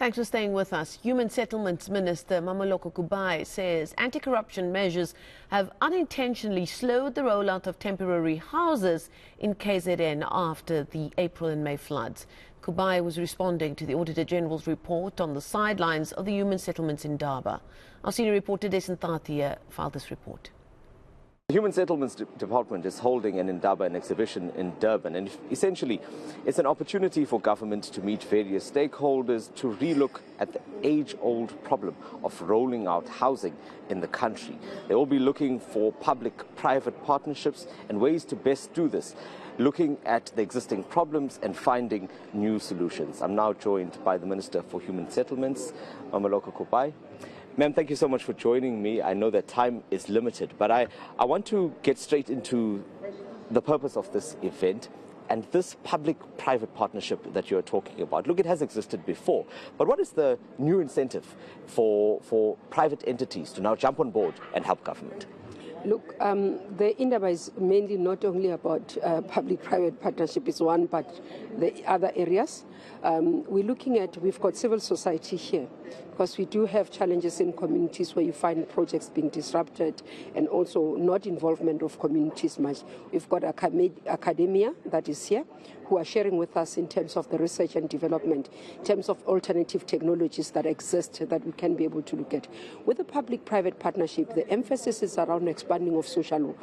Thanks for staying with us. Settlements Minister Mmamoloko Kubayi says anti-corruption measures have unintentionally slowed the rollout of temporary houses in KZN after the April and May floods. Kubayi was responding to the Auditor General's report on the sidelines of the human settlements in Durban. Our senior reporter Dasen Thathiah filed this report. The Human Settlements Department is holding an exhibition in Durban, and essentially it's an opportunity for government to meet various stakeholders to relook at the age-old problem of rolling out housing in the country. They will be looking for public-private partnerships and ways to best do this, looking at the existing problems and finding new solutions. I'm now joined by the Minister for Human Settlements, Mmamoloko Kubayi. Ma'am, thank you so much for joining me. I know that time is limited, but I want to get straight into the purpose of this event and this public-private partnership that you're talking about. Look, it has existed before, but what is the new incentive for private entities to now jump on board and help government? Look, the eNCA is mainly not only about public-private partnership is one, but the other areas. We've got civil society here, because we do have challenges in communities where you find projects being disrupted and also not involvement of communities much. We've got academia that is here, who are sharing with us in terms of the research and development, in terms of alternative technologies that exist that we can be able to look at. With the public-private partnership, the emphasis is around expanding of social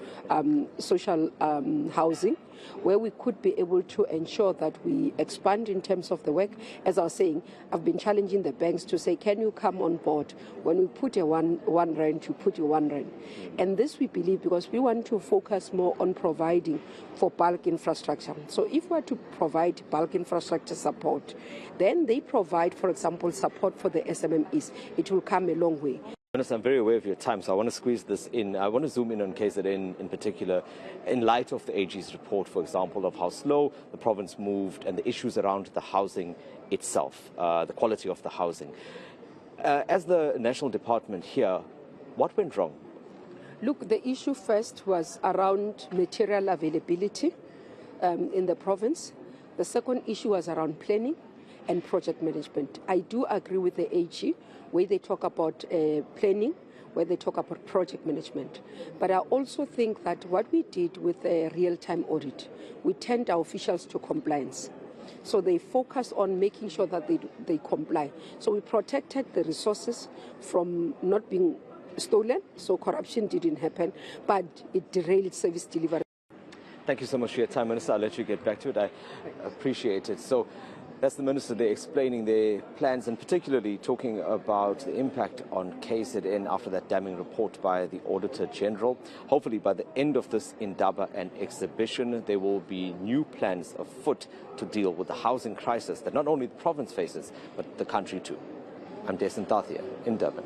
housing, where we could be able to ensure that we expand in terms of the work. As I was saying, I've been challenging the banks to say, can you come on board? When we put a one rand, you put your 1 rand. And this we believe because we want to focus more on providing for bulk infrastructure. So if we are to provide bulk infrastructure support, then they provide, for example, support for the SMMEs. It will come a long way. I'm very aware of your time, so I want to squeeze this in. I want to zoom in on KZN in particular, in light of the AG's report, for example, of how slow the province moved and the issues around the housing itself, the quality of the housing. As the national department here, what went wrong? Look, the issue first was around material availability in the province. The second issue was around planning and project management. I do agree with the AG where they talk about planning, where they talk about project management. But I also think that what we did with a real-time audit, we turned our officials to compliance. So they focused on making sure that they comply. So we protected the resources from not being stolen, so corruption didn't happen, but it derailed service delivery. Thank you so much for your time, Minister. I'll let you get back to it. I appreciate it. So that's the Minister there explaining their plans and particularly talking about the impact on KZN after that damning report by the Auditor General. Hopefully by the end of this Indaba and exhibition, there will be new plans afoot to deal with the housing crisis that not only the province faces, but the country too. I'm Dasen Thathiah in Durban.